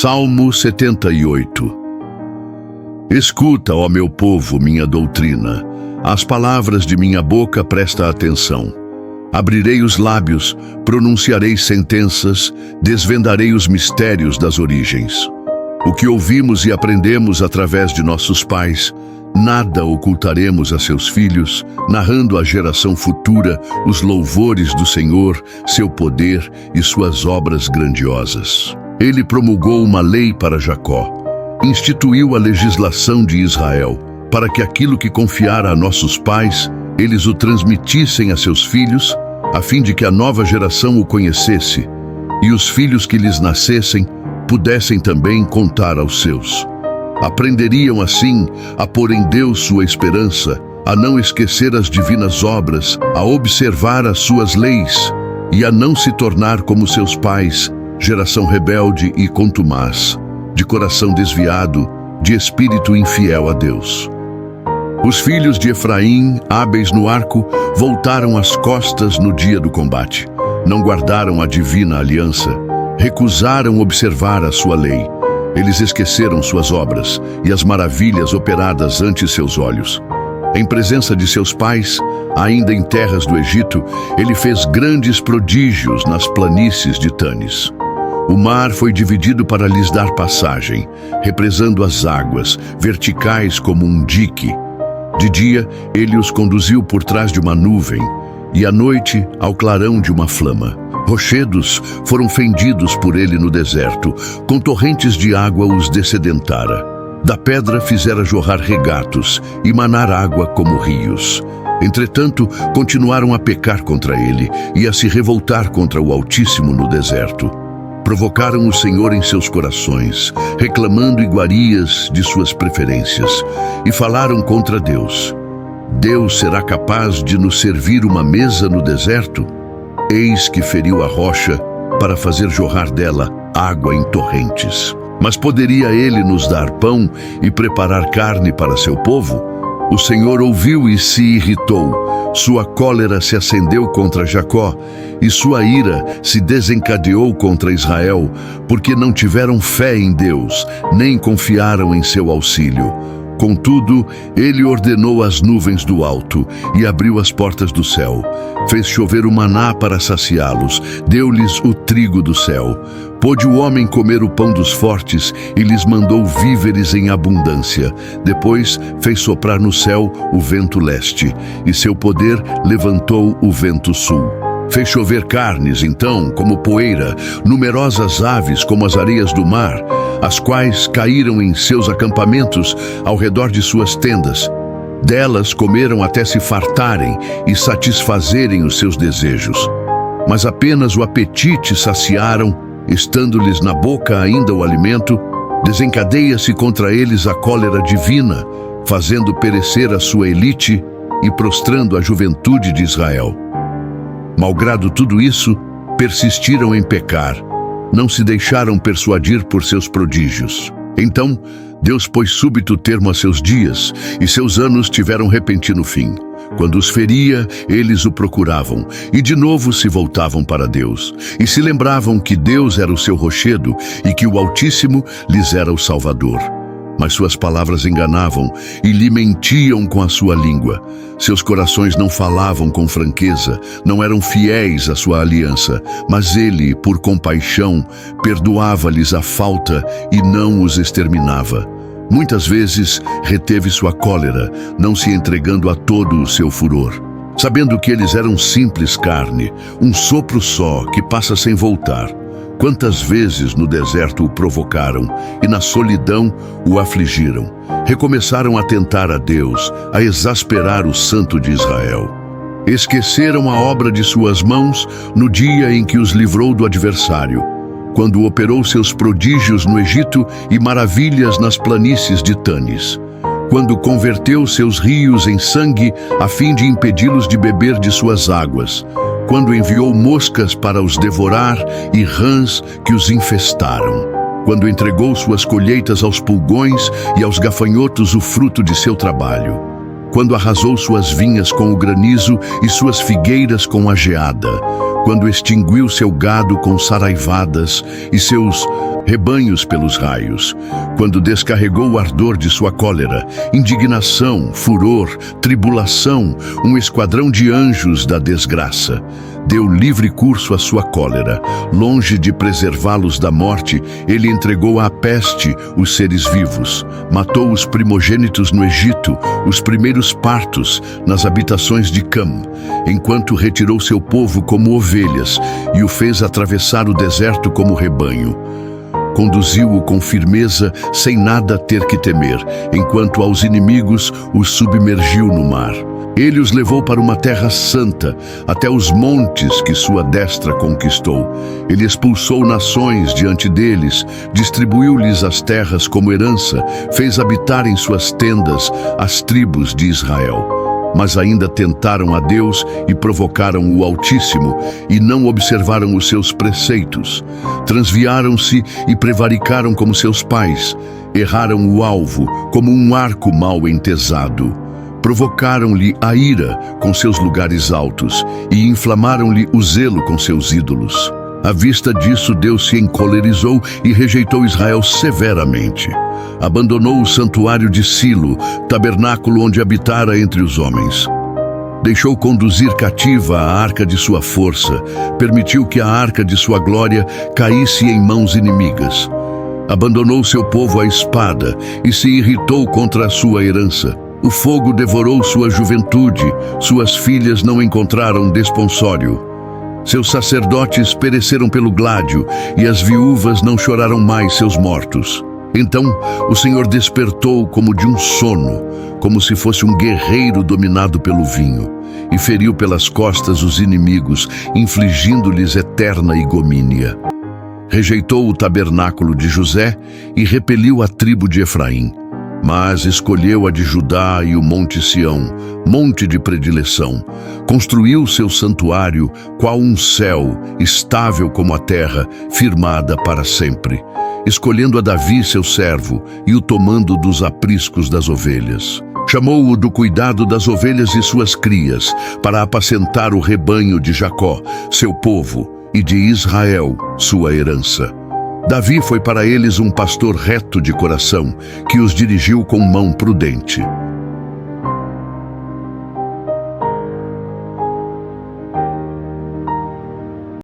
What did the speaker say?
Salmo 78. Escuta, ó meu povo, minha doutrina. Às palavras de minha boca presta atenção. Abrirei os lábios, pronunciarei sentenças, desvendarei os mistérios das origens. O que ouvimos e aprendemos através de nossos pais, nada ocultaremos a seus filhos, narrando à geração futura os louvores do Senhor, seu poder e suas obras grandiosas. Ele promulgou uma lei para Jacó, instituiu a legislação de Israel, para que aquilo que confiara a nossos pais, eles o transmitissem a seus filhos, a fim de que a nova geração o conhecesse, e os filhos que lhes nascessem pudessem também contar aos seus. Aprenderiam assim a pôr em Deus sua esperança, a não esquecer as divinas obras, a observar as suas leis e a não se tornar como seus pais, geração rebelde e contumaz, de coração desviado, de espírito infiel a Deus. Os filhos de Efraim, hábeis no arco, voltaram as costas no dia do combate. Não guardaram a divina aliança, recusaram observar a sua lei. Eles esqueceram suas obras e as maravilhas operadas ante seus olhos. Em presença de seus pais, ainda em terras do Egito, ele fez grandes prodígios nas planícies de Tânis. O mar foi dividido para lhes dar passagem, represando as águas, verticais como um dique. De dia, ele os conduziu por trás de uma nuvem, e à noite, ao clarão de uma flama. Rochedos foram fendidos por ele no deserto, com torrentes de água os dessedentara. Da pedra fizera jorrar regatos e manar água como rios. Entretanto, continuaram a pecar contra ele e a se revoltar contra o Altíssimo no deserto. Provocaram o Senhor em seus corações, reclamando iguarias de suas preferências, e falaram contra Deus. Deus será capaz de nos servir uma mesa no deserto? Eis que feriu a rocha para fazer jorrar dela água em torrentes. Mas poderia ele nos dar pão e preparar carne para seu povo? O Senhor ouviu e se irritou. Sua cólera se acendeu contra Jacó, e sua ira se desencadeou contra Israel, porque não tiveram fé em Deus, nem confiaram em seu auxílio. Contudo, ele ordenou as nuvens do alto e abriu as portas do céu. Fez chover o maná para saciá-los, deu-lhes o trigo do céu. Pôde o homem comer o pão dos fortes e lhes mandou víveres em abundância. Depois fez soprar no céu o vento leste, e seu poder levantou o vento sul. Fez chover carnes, então, como poeira, numerosas aves como as areias do mar, as quais caíram em seus acampamentos ao redor de suas tendas. Delas comeram até se fartarem e satisfazerem os seus desejos. Mas apenas o apetite saciaram, estando-lhes na boca ainda o alimento, desencadeia-se contra eles a cólera divina, fazendo perecer a sua elite e prostrando a juventude de Israel. Malgrado tudo isso, persistiram em pecar, não se deixaram persuadir por seus prodígios. Então, Deus pôs súbito termo a seus dias, e seus anos tiveram repentino fim. Quando os feria, eles o procuravam, e de novo se voltavam para Deus, e se lembravam que Deus era o seu rochedo, e que o Altíssimo lhes era o Salvador. Mas suas palavras enganavam e lhe mentiam com a sua língua. Seus corações não falavam com franqueza, não eram fiéis à sua aliança, mas ele, por compaixão, perdoava-lhes a falta e não os exterminava. Muitas vezes reteve sua cólera, não se entregando a todo o seu furor. Sabendo que eles eram simples carne, um sopro só que passa sem voltar. Quantas vezes no deserto o provocaram e na solidão o afligiram. Recomeçaram a tentar a Deus, a exasperar o Santo de Israel. Esqueceram a obra de suas mãos no dia em que os livrou do adversário, quando operou seus prodígios no Egito e maravilhas nas planícies de Tânis, quando converteu seus rios em sangue a fim de impedi-los de beber de suas águas, quando enviou moscas para os devorar e rãs que os infestaram, quando entregou suas colheitas aos pulgões e aos gafanhotos o fruto de seu trabalho, quando arrasou suas vinhas com o granizo e suas figueiras com a geada, quando extinguiu seu gado com saraivadas e seus rebanhos pelos raios, quando descarregou o ardor de sua cólera, indignação, furor, tribulação, um esquadrão de anjos da desgraça. Deu livre curso à sua cólera. Longe de preservá-los da morte, ele entregou à peste os seres vivos. Matou os primogênitos no Egito, os primeiros partos nas habitações de Cam, enquanto retirou seu povo como ovelhas e o fez atravessar o deserto como rebanho. Conduziu-o com firmeza, sem nada ter que temer, enquanto aos inimigos os submergiu no mar. Ele os levou para uma terra santa, até os montes que sua destra conquistou. Ele expulsou nações diante deles, distribuiu-lhes as terras como herança, fez habitar em suas tendas as tribos de Israel. Mas ainda tentaram a Deus e provocaram o Altíssimo, e não observaram os seus preceitos. Transviaram-se e prevaricaram como seus pais. Erraram o alvo, como um arco mal entesado. Provocaram-lhe a ira com seus lugares altos, e inflamaram-lhe o zelo com seus ídolos. À vista disso, Deus se encolerizou e rejeitou Israel severamente. Abandonou o santuário de Silo, tabernáculo onde habitara entre os homens. Deixou conduzir cativa a arca de sua força, permitiu que a arca de sua glória caísse em mãos inimigas. Abandonou seu povo à espada e se irritou contra a sua herança. O fogo devorou sua juventude, suas filhas não encontraram desponsório. Seus sacerdotes pereceram pelo gládio, e as viúvas não choraram mais seus mortos. Então o Senhor despertou como de um sono, como se fosse um guerreiro dominado pelo vinho, e feriu pelas costas os inimigos, infligindo-lhes eterna igomínia. Rejeitou o tabernáculo de José e repeliu a tribo de Efraim. Mas escolheu a de Judá e o monte Sião, monte de predileção. Construiu seu santuário, qual um céu, estável como a terra, firmada para sempre. Escolhendo a Davi, seu servo, e o tomando dos apriscos das ovelhas. Chamou-o do cuidado das ovelhas e suas crias, para apacentar o rebanho de Jacó, seu povo, e de Israel, sua herança. Davi foi para eles um pastor reto de coração, que os dirigiu com mão prudente.